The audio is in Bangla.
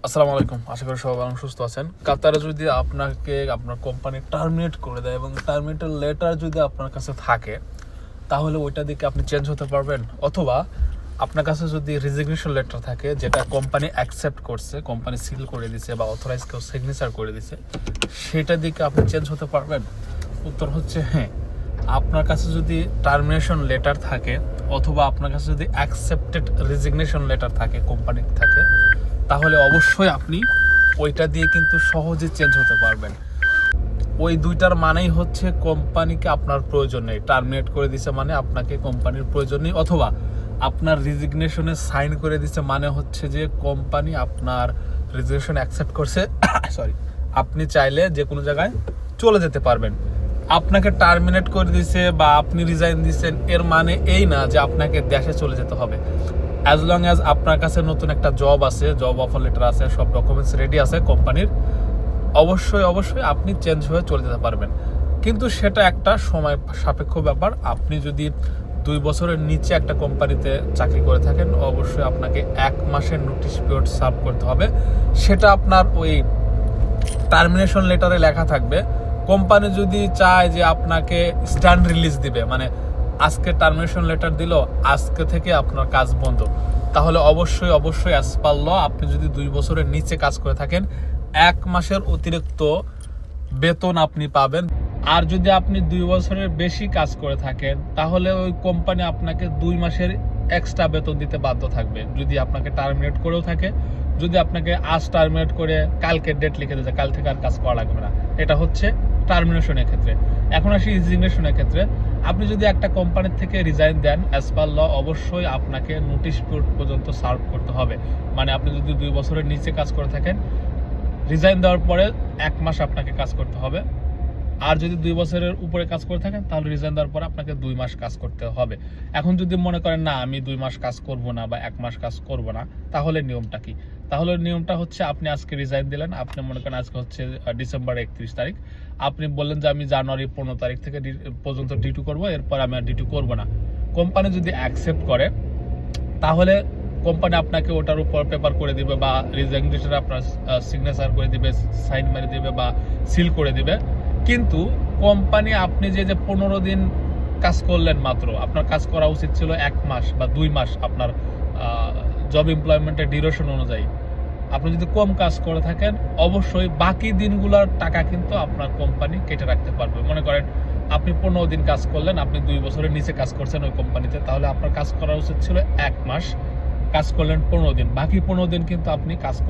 আসসালামু আলাইকুম। আশা করি সবাই ভালো সুস্থ আছেন। কাতারে যদি আপনাকে আপনার কোম্পানি টার্মিনেট করে দেয় এবং টার্মিনেটের লেটার যদি আপনার কাছে থাকে, তাহলে ওইটা দিকে আপনি চেঞ্জ হতে পারবেন। অথবা আপনার কাছে যদি রেজিগনেশন লেটার থাকে, যেটা কোম্পানি অ্যাকসেপ্ট করছে, কোম্পানি সিল করে দিছে বা অথরাইজ কেউ সিগনেচার করে দিছে, সেটা দিকে আপনি চেঞ্জ হতে পারবেন। উত্তর হচ্ছে হ্যাঁ। আপনার কাছে যদি টার্মিনেশন লেটার থাকে অথবা আপনার কাছে যদি অ্যাকসেপ্টেড রেজিগনেশন লেটার থাকে, কোম্পানির থাকে, তাহলে অবশ্যই আপনি ওইটা দিয়ে কিন্তু সহজে চেঞ্জ হতে পারবেন। ওই দুইটার মানেই হচ্ছে কোম্পানিকে আপনার প্রয়োজন নেই, টার্মিনেট করে দিছে মানে আপনাকে কোম্পানির প্রয়োজন নেই, অথবা আপনার রেজিগনেশনে সাইন করে দিছে মানে হচ্ছে যে কোম্পানি আপনার রেজিগনেশন অ্যাকসেপ্ট করছে। সরি, আপনি চাইলে যে কোনো জায়গায় চলে যেতে পারবেন। আপনাকে টার্মিনেট করে দিছে বা আপনি রিজাইন দিচ্ছেন, এর মানে এই না যে আপনাকে দেশে চলে যেতে হবে। অ্যাজ লং অ্যাজ আপনার কাছে নতুন একটা জব আছে, জব অফার লেটার আছে, সব ডকুমেন্টস রেডি আছে কোম্পানির, অবশ্যই আপনি চেঞ্জ হয়ে চলে যেতে পারবেন। কিন্তু সেটা একটা সময় সাপেক্ষ ব্যাপার। আপনি যদি 2 বছরের নিচে একটা কোম্পানিতে চাকরি করে থাকেন, অবশ্যই আপনাকে 1 মাসের নোটিশ পিরিয়ড সার্ভ করতে হবে। সেটা আপনার ওই টার্মিনেশন লেটারে লেখা থাকবে। কোম্পানি যদি চায় যে আপনাকে স্ট্যান্ড রিলিজ দিবে, মানে আজকে টার্মিনেশন লেটার দিল, আজকে থেকে আপনার কাজ বন্ধ, তাহলে অবশ্যই অ্যাজ পার ল আপনি যদি 2 বছরের নিচে কাজ করে থাকেন, 1 মাসের অতিরিক্ত বেতন আপনি পাবেন। আর যদি আপনি 2 বছরের বেশি কাজ করে থাকেন, তাহলে ওই কোম্পানি আপনাকে 2 মাসের এক্সট্রা বেতন দিতে বাধ্য থাকবে। যদি আপনাকে টার্মিনেট করেও থাকে, যদি আপনাকে আজ টার্মিনেট করে কালকে ডেট লিখে দিতে, কাল থেকে আর কাজ করা লাগবে না। এটা হচ্ছে টার্মিনেশনের ক্ষেত্রে। এখন আসি রেজিগনেশনের ক্ষেত্রে। আপনি যদি একটা কোম্পানির থেকে রিজাইন দেন, অ্যাজ পার ল অবশ্যই আপনাকে নোটিশ পিরিয়ড পর্যন্ত সার্ভ করতে হবে। মানে আপনি যদি 2 বছরের নিচে কাজ করে থাকেন, রিজাইন দেওয়ার পরে 1 মাস আপনাকে কাজ করতে হবে। আর যদি 2 বছরের উপরে কাজ করে থাকেন, তাহলে রিজাইন দেওয়ার পরে আপনাকে 2 মাস কাজ করতে হবে। এখন যদি মনে করেন না আমি 2 মাস কাজ করব না বা 1 মাস কাজ করব না, তাহলে নিয়মটা কি? তাহলে নিয়মটা হচ্ছে, আপনি আজকে রিজাইন দিলেন, আপনি মনে করেন আজকে হচ্ছে ডিসেম্বর 31 তারিখ, আপনি বললেন যে আমি জানুয়ারি 15 তারিখ থেকে পর্যন্ত ডিউটি করব, এরপর আমি আর ডিউটি করব না। কোম্পানি যদি অ্যাকসেপ্ট করে, তাহলে কোম্পানি আপনাকে ওটার উপর পেপার করে দিবে বা রেজিগনেশনে আপনার সিগনেচার করে দিবে, সাইন মেরে দিবে বা সিল করে দিবে। কিন্তু কোম্পানি আপনি যে 15 দিন কাজ করলেন মাত্র, আপনার কাজ করা উচিত ছিল 1 মাস বা 2 মাস আপনার জব এমপ্লয়মেন্টের ডিউরেশন অনুযায়ী। আপনি যদি কম কাজ করে থাকেন, অবশ্যই বাকি দিনগুলোর টাকা কিন্তু আপনার কোম্পানি কেটে রাখতে পারবে। মনে করেন আপনি 15 দিন কাজ করলেন, আপনি 2 বছরের নিচে কাজ করছেন ওই কোম্পানিতে, তাহলে আপনার কাজ করা উচিত ছিল 1 মাস, কাজ করলেন 15 দিন, বাকি 15 দিন কিন্তু আপনি কাজ